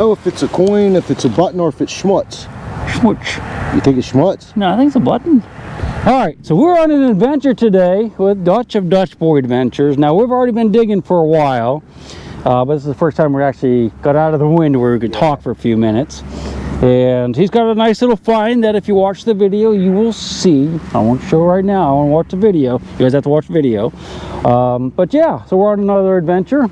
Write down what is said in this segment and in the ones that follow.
know if it's a coin, if it's a button, or if it's schmutz. Schmutz. You think it's schmutz? No, I think it's a button. Alright, so we're on an adventure today with Dutch of Dutch Boy Adventures. Now, we've already been digging for a while, but this is the first time we actually got out of the wind where we could talk for a few minutes. And he's got a nice little find that if you watch the video, you will see. I won't show right now. I want to watch the video. You guys have to watch the video. But yeah, so we're on another adventure.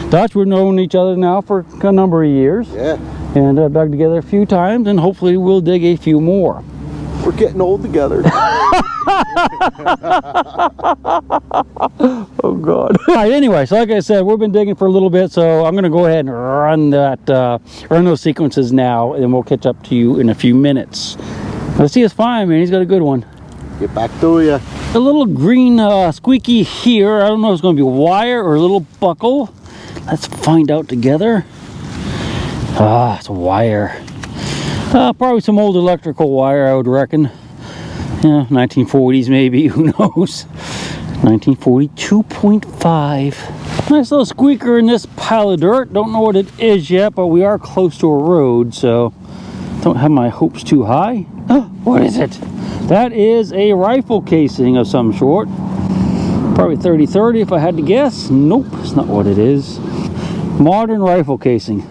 Dutch, we've known each other now for a number of years. Yeah. And dug together a few times, and hopefully we'll dig a few more. We're getting old together. Oh God. All right, anyway, so like I said, we've been digging for a little bit, so I'm going to go ahead and run those sequences now, and we'll catch up to you in a few minutes. Let's see his find, man. He's got a good one. Get back to you. A little green squeaky here. I don't know if it's going to be wire or a little buckle. Let's find out together. Ah, it's a wire. Probably some old electrical wire, I would reckon. Yeah, 1940s maybe, who knows. 1942.5. Nice little squeaker in this pile of dirt. Don't know what it is yet, but we are close to a road, so don't have my hopes too high. Oh, what is it? That is a rifle casing of some sort. Probably 30-30 if I had to guess. Nope, it's not what it is. Modern rifle casing.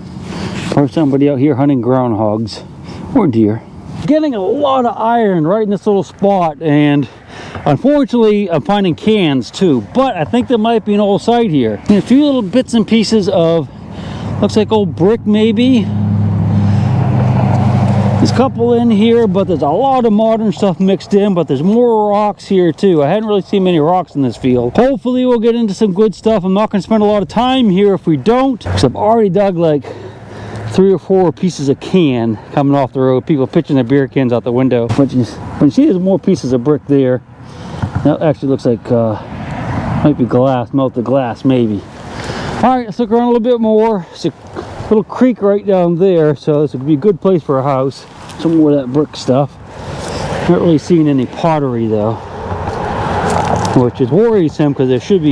Or somebody out here hunting groundhogs. Or deer. Getting a lot of iron right in this little spot, and unfortunately I'm finding cans too, but I think there might be an old site here. And a few little bits and pieces of, looks like old brick maybe. There's a couple in here, but there's a lot of modern stuff mixed in, but there's more rocks here too. I hadn't really seen many rocks in this field. Hopefully we'll get into some good stuff. I'm not going to spend a lot of time here if we don't, because I've already dug like 3 or 4 pieces of can coming off the road. People pitching their beer cans out the window. But you see there's more pieces of brick there. That actually looks like might be glass, melted glass maybe. All right, let's look around a little bit more. It's a little creek right down there, so this would be a good place for a house. Some more of that brick stuff. Not really seeing any pottery though, which is worrisome because that should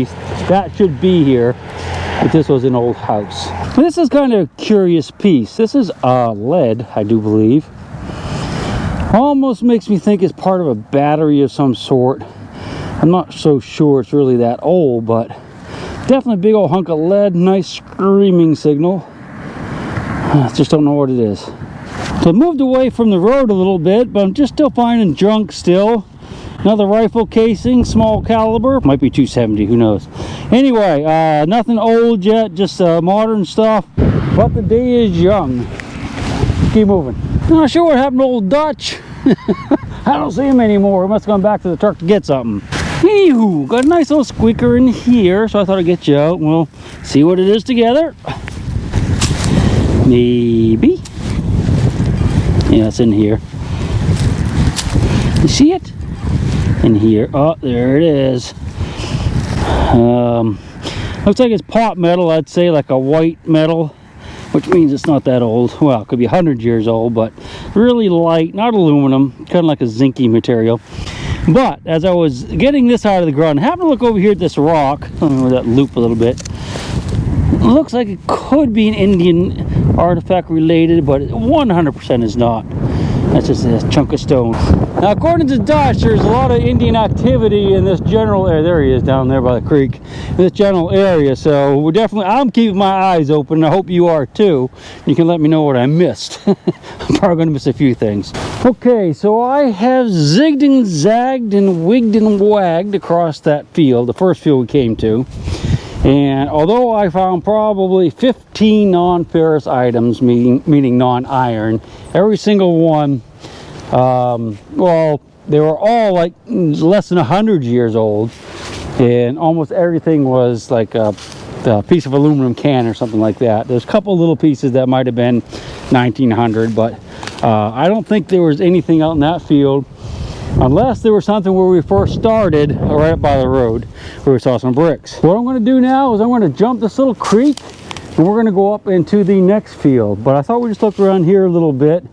be here. But this was an old house. This is kind of a curious piece. This is lead, I do believe. Almost makes me think it's part of a battery of some sort. I'm not so sure it's really that old, but definitely a big old hunk of lead. Nice screaming signal. I just don't know what it is. So I moved away from the road a little bit, but I'm just still finding junk still. Another rifle casing, small caliber. Might be 270, who knows. Anyway, nothing old yet, just modern stuff. But the day is young. Keep moving. Not sure what happened to old Dutch. I don't see him anymore. He must have gone back to the truck to get something. Anywho, got a nice little squeaker in here, so I thought I'd get you out and we'll see what it is together. Maybe. Yeah, it's in here. You see it? In here. Oh, there it is. Looks like it's pot metal. I'd say like a white metal, which means it's not that old. Well, it could be 100 years old, but really light, not aluminum, kind of like a zinky material. But as I was getting this out of the ground, I happened to look over here at this rock. Let me move that loop a little bit. It looks like it could be an Indian artifact related, but 100% is not. That's just a chunk of stone. Now, according to Dutch, there's a lot of Indian activity in this general area. There he is down there by the creek. In this general area. So we're definitely, I'm keeping my eyes open. I hope you are too. You can let me know what I missed. I'm probably going to miss a few things. Okay, so I have zigged and zagged and wigged and wagged across that field, the first field we came to. And although I found probably 15 non-ferrous items, meaning non-iron, every single one, well, they were all like less than 100 years old, and almost everything was like a piece of aluminum can or something like that. There's a couple little pieces that might have been 1900, but I don't think there was anything out in that field, unless there was something where we first started right up by the road where we saw some bricks. What I'm going to do now is I'm going to jump this little creek and we're going to go up into the next field. But I thought we'd just look around here a little bit.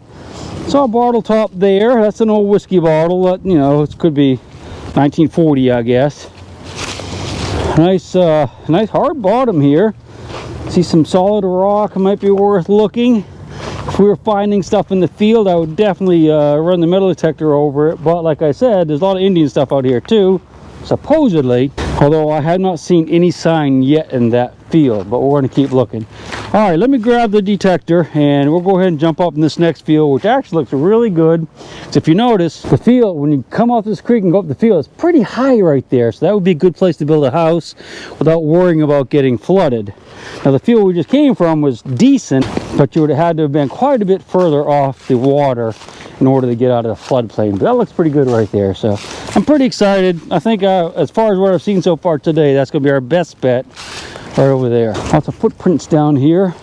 Saw a bottle top there. That's an old whiskey bottle that, you know, it could be 1940, I guess. Nice hard bottom here. See some solid rock. It might be worth looking. if we were finding stuff in the field, I would definitely run the metal detector over it. But like I said, there's a lot of Indian stuff out here too, supposedly, although I have not seen any sign yet in that field, but we're going to keep looking. All right, let me grab the detector and we'll go ahead and jump up in this next field, which actually looks really good. So if you notice, the field, when you come off this creek and go up the field, it's pretty high right there. So that would be a good place to build a house without worrying about getting flooded. Now the field we just came from was decent, but you would have had to have been quite a bit further off the water in order to get out of the floodplain. But that looks pretty good right there. So I'm pretty excited. I think as far as what I've seen so far today, that's going to be our best bet right over there. Lots of footprints down here.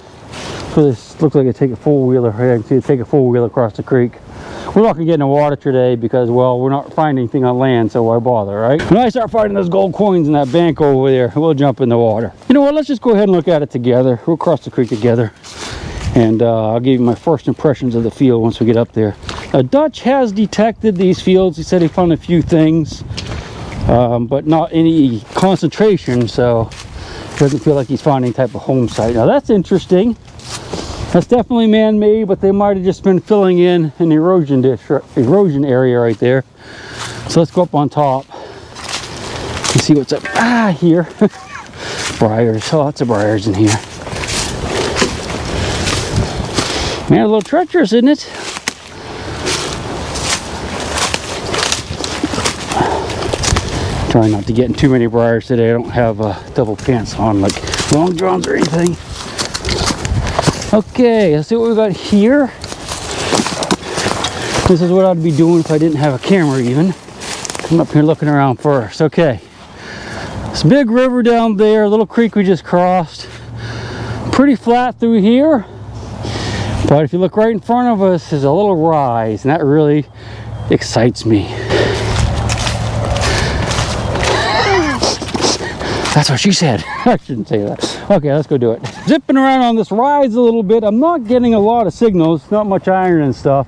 So this looks like it take a four-wheeler. I can see it take a four-wheeler across the creek. We're not going to get in the water today because, well, we're not finding anything on land, so why bother, right? When I start finding those gold coins in that bank over there, we'll jump in the water. You know what? Let's just go ahead and look at it together. We'll cross the creek together. And I'll give you my first impressions of the field once we get up there. Dutch has detected these fields. He said he found a few things, but not any concentration, so it doesn't feel like he's finding any type of home site. Now that's interesting. That's definitely man-made, but they might have just been filling in an erosion area right there. So let's go up on top and see what's up. Here. Briars. Lots of briars in here. Man, a little treacherous, isn't it? Trying not to get in too many briars today. I don't have double pants on, like long johns or anything. Okay, let's see what we got here. This is what I'd be doing if I didn't have a camera even. Come up here looking around first. Okay. This big river down there, a little creek we just crossed. Pretty flat through here. But if you look right in front of us, there's a little rise, and that really excites me. That's what she said. I shouldn't say that. Okay, let's go do it. Zipping around on this rise a little bit. I'm not getting a lot of signals, not much iron and stuff.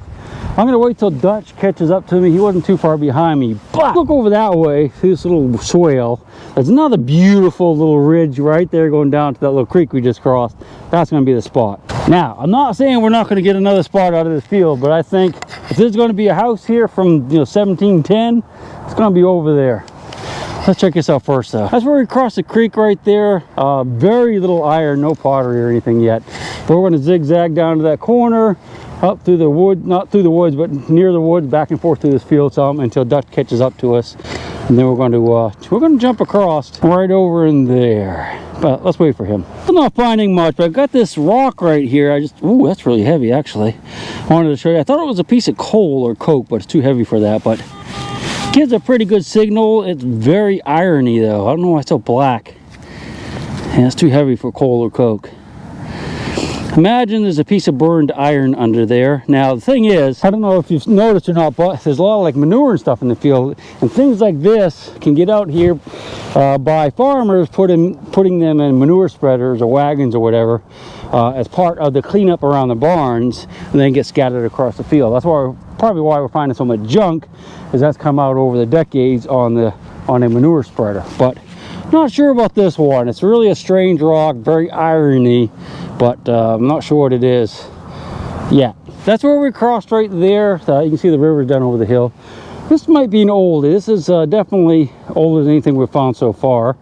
I'm gonna wait till Dutch catches up to me. He wasn't too far behind me, but look over that way, see this little swale. There's another beautiful little ridge right there going down to that little creek we just crossed. That's gonna be the spot. Now, I'm not saying we're not gonna get another spot out of this field, but I think if there's gonna be a house here from 1710, it's gonna be over there. Let's check this out first though. That's where we crossed the creek right there. Very little iron, no pottery or anything yet. But we're gonna zigzag down to that corner, up through the wood, not through the woods, but near the woods, back and forth through this field some until Dutch catches up to us. And then we're going to jump across right over in there. But let's wait for him. I'm not finding much, but I've got this rock right here. Ooh, that's really heavy actually. I wanted to show you. I thought it was a piece of coal or coke, but it's too heavy for that. But gives a pretty good signal. It's very irony though. I don't know why it's so black. And it's too heavy for coal or coke. Imagine there's a piece of burned iron under there. Now the thing is, I don't know if you've noticed or not, but there's a lot of like manure and stuff in the field, and things like this can get out here by farmers putting them in manure spreaders or wagons or whatever as part of the cleanup around the barns, and then get scattered across the field. That's probably why we're finding so much junk, is that's come out over the decades on a manure spreader. But not sure about this one. It's really a strange rock, very irony, but I'm not sure what it is. Yeah, that's where we crossed right there. You can see the river down over the hill. This might be an oldie. This is definitely older than anything we've found so far,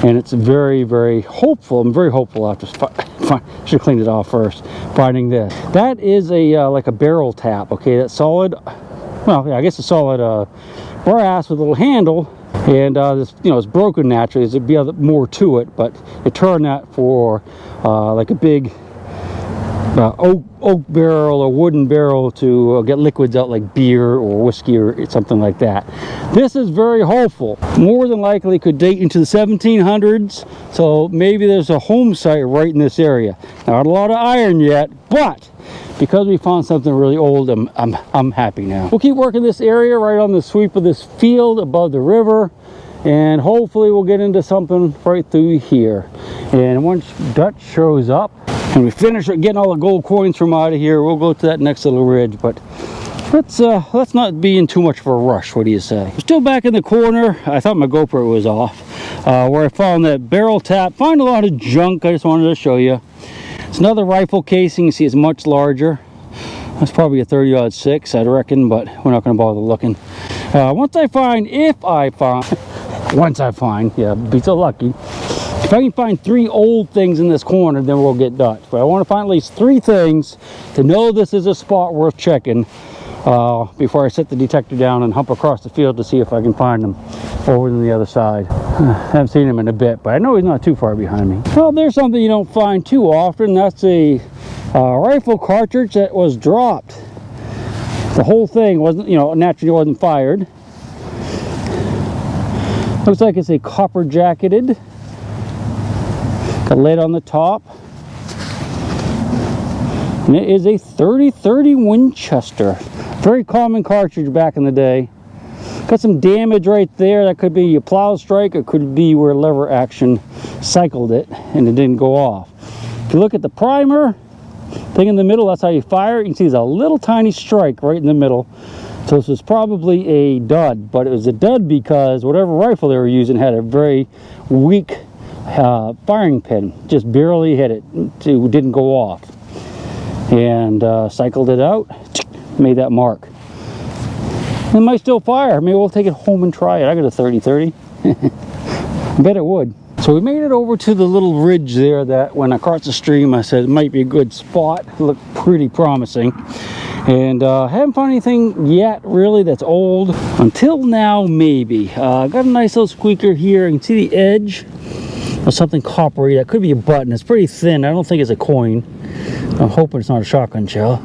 and it's very, very hopeful. I'm very hopeful after should have cleaned it off first. Finding this, that is a like a barrel tap. Okay, that's solid. Well, yeah, I guess a solid brass with a little handle. And this, it's broken naturally. There'd be more to it, but you turn that for like a big oak barrel or wooden barrel to get liquids out like beer or whiskey or something like that. This is very hopeful. More than likely could date into the 1700s, so maybe there's a home site right in this area. Not a lot of iron yet, but because we found something really old, I'm happy now. We'll keep working this area right on the sweep of this field above the river, and hopefully we'll get into something right through here. And once Dutch shows up and we finish getting all the gold coins from out of here, we'll go to that next little ridge. But let's not be in too much of a rush. What do you say? We're still back in the corner. I thought my GoPro was off, where I found that barrel tap. Find a lot of junk. I just wanted to show you. It's another rifle casing. You see it's much larger. That's probably a 30-06, I'd reckon, but we're not going to bother looking. Once I find, yeah, be so lucky. If I can find 3 old things in this corner, then we'll get Dutch. But I want to find at least 3 things to know this is a spot worth checking before I set the detector down and hump across the field to see if I can find them over on the other side. I haven't seen him in a bit, but I know he's not too far behind me. Well, there's something you don't find too often. That's a rifle cartridge that was dropped. The whole thing wasn't, you know, naturally wasn't fired. Looks like it's a copper jacketed. Got lead on the top. And it is a 30-30 Winchester. Very common cartridge back in the day. Got some damage right there. That could be a plow strike, or could be where lever action cycled it and it didn't go off. If you look at the primer thing in the middle, that's how you fire it. You can see there's a little tiny strike right in the middle. So this was probably a dud, but it was a dud because whatever rifle they were using had a very weak firing pin. Just barely hit it. It didn't go off. And cycled it out, made that mark. It might still fire. Maybe we'll take it home and try it. I got a 30-30. I bet it would. So we made it over to the little ridge there that when I crossed the stream I said it might be a good spot. It looked pretty promising. And haven't found anything yet really that's old. Until now, maybe. Got a nice little squeaker here. You can see the edge of something coppery. That could be a button. It's pretty thin. I don't think it's a coin. I'm hoping it's not a shotgun shell.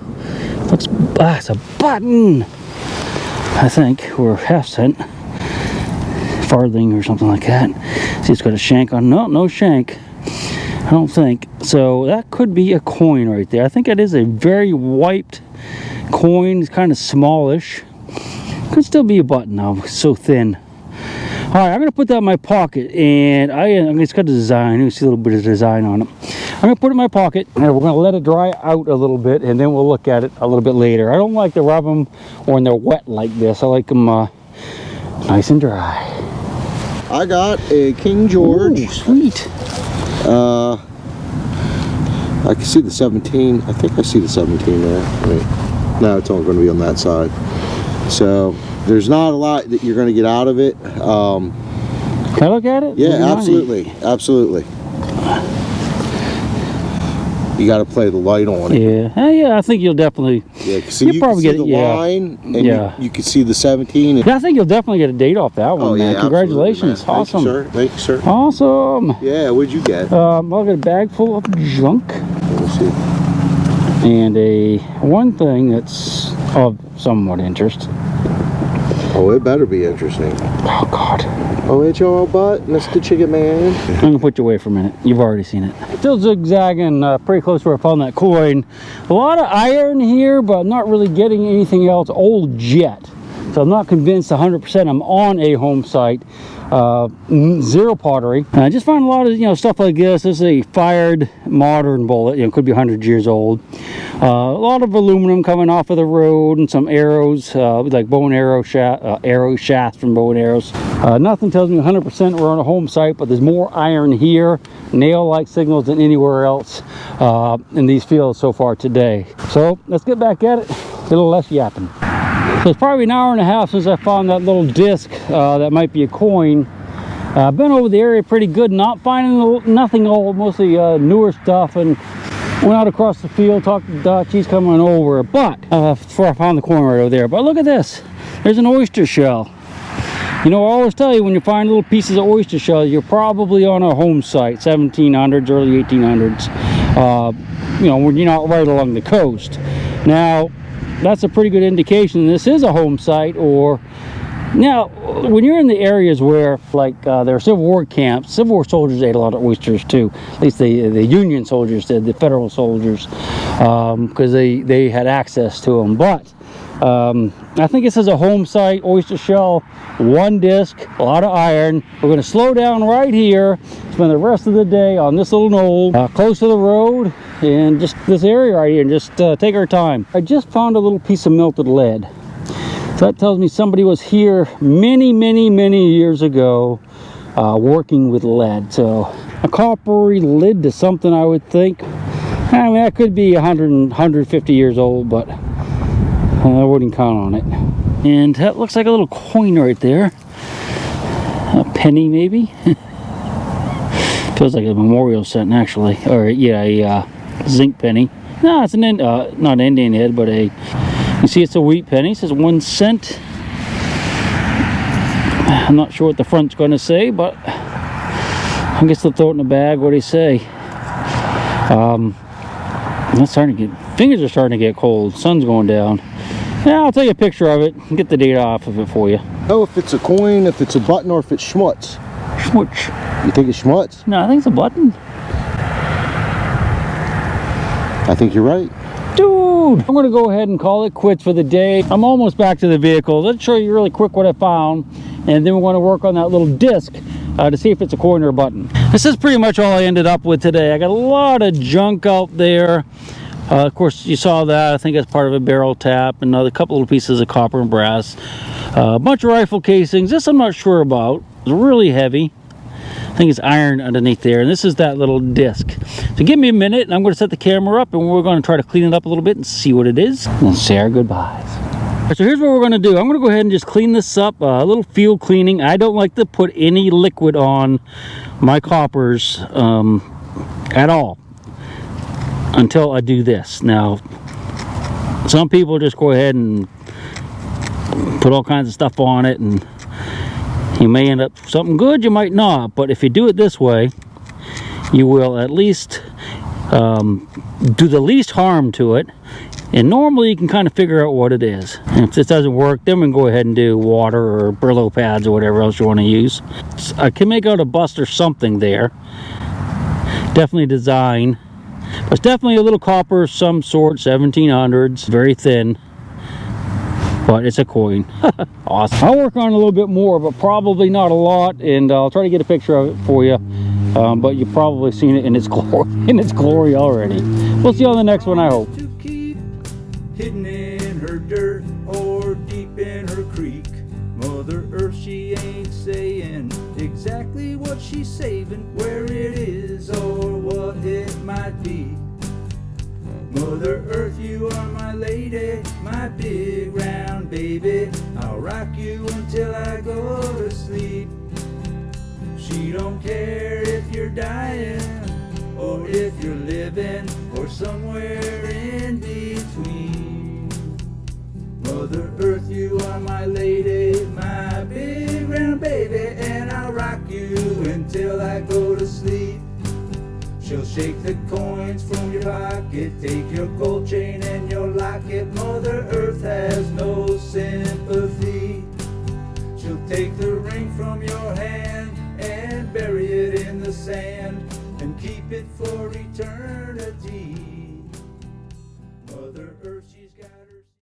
Looks, it's a button, I think, or half cent, farthing or something like that. See, it's got a shank on. No shank, I don't think. So that could be a coin right there. I think it is a very wiped coin. It's kind of smallish. Could still be a button though. It's so thin. All right, I'm gonna put that in my pocket, and it's got a design. You see a little bit of design on it. I'm gonna put it in my pocket, and we're gonna let it dry out a little bit, and then we'll look at it a little bit later. I don't like to rub them when they're wet like this. I like them nice and dry. I got a King George. Ooh, sweet. I can see the 17. I think I see the 17 there. Wait. No, it's only going to be on that side. So there's not a lot that you're going to get out of it. Can I look at it? Yeah, absolutely. Absolutely. You got to play the light on it. Yeah, yeah. I think you'll definitely. Yeah, so you probably get the line, and you can see the 17. Yeah, I think you'll definitely get a date off that one. Oh, man. Yeah, congratulations! Man. Awesome. Thank you, sir. Thank you, sir. Awesome. Yeah, what'd you get? I got a bag full of junk. Let me see. And one thing that's of somewhat interest. Oh, it better be interesting. Oh God. Oh, it's your butt, Mr. Chicken Man. I'm gonna put you away for a minute. You've already seen it. Still zigzagging pretty close to where I found that coin. A lot of iron here, but I'm not really getting anything else old yet. So I'm not convinced 100% I'm on a home site. Zero pottery. I just found a lot of stuff like this. This is a fired modern bullet. Could be 100 years old. A lot of aluminum coming off of the road, and some arrows, like bow and arrow arrow shafts from bow and arrows. Nothing tells me 100% we're on a home site, but there's more iron here, nail-like signals than anywhere else in these fields so far today. So let's get back at it. A little less yapping. So it's probably an hour and a half since I found that little disc that might be a coin. I've been over the area pretty good, not finding nothing old, mostly newer stuff, and went out across the field, talked to Dutch, he's coming over, but before I found the coin right over there. But look at this, there's an oyster shell. I always tell you, when you find little pieces of oyster shell, you're probably on a home site, 1700s, early 1800s, when you're not right along the coast. Now, that's a pretty good indication this is a home site. Or now, when you're in the areas where, like, there are Civil War camps, Civil War soldiers ate a lot of oysters too. At least the Union soldiers did, the Federal soldiers, because they had access to them. But I think this is a home site, oyster shell, one disc, a lot of iron. We're going to slow down right here, spend the rest of the day on this little knoll, close to the road, and just this area right here, and just take our time. I just found a little piece of melted lead. So that tells me somebody was here many years ago working with lead. So a coppery lid to something, I would think. I mean, that could be 100 and 150 years old, but I wouldn't count on it. And that looks like a little coin right there. A penny, maybe. Feels like a memorial cent, actually. Or yeah, a zinc penny. No, it's an not an Indian head, but a. You see, it's a wheat penny. It says 1 cent. I'm not sure what the front's going to say, but I guess they'll throw it in the bag. What do you say? It's starting to get. Fingers are starting to get cold. Sun's going down. Yeah, I'll take a picture of it and get the data off of it for you. Oh, if it's a coin, if it's a button, or if it's schmutz. Schmutz. You think it's schmutz? No, I think it's a button. I think you're right. Dude, I'm gonna go ahead and call it quits for the day. I'm almost back to the vehicle. Let's show you really quick what I found, and then we're going to work on that little disc to see if it's a coin or a button. This is pretty much all I ended up with today. I got a lot of junk out there. Of course, you saw that. I think that's part of a barrel tap, and a couple of pieces of copper and brass. A bunch of rifle casings. This I'm not sure about. It's really heavy. I think it's iron underneath there, and this is that little disc. So give me a minute, and I'm going to set the camera up, and we're going to try to clean it up a little bit and see what it is, and say our goodbyes. So here's what we're going to do. I'm going to go ahead and just clean this up, a little field cleaning. I don't like to put any liquid on my coppers at all until I do this. Now, some people just go ahead and put all kinds of stuff on it, and you may end up with something good, you might not. But if you do it this way, you will at least do the least harm to it. And normally you can kind of figure out what it is. And if this doesn't work, then we can go ahead and do water or Brillo pads or whatever else you want to use. I can make out a bust or something there. Definitely design. But it's definitely a little copper of some sort, 1700s, very thin. But it's a coin. Awesome. I'll work on it a little bit more, but probably not a lot, and I'll try to get a picture of it for you. But you've probably seen it in its glory already. We'll see you on the next one, I hope. Hidden in her dirt or deep in her creek, Mother Earth, she ain't saying exactly what she's saving, where it is or what it might be. Mother Earth, you are my lady, my big round baby. I'll rock you until I go to sleep. She don't care if you're dying or if you're living or somewhere in between. Mother Earth, you are my lady, my big round baby, and I'll rock you until I go to sleep. She'll shake the coins from your pocket, take your gold chain and your locket. Mother Earth has no sympathy. She'll take the ring from your hand and bury it in the sand and keep it for eternity.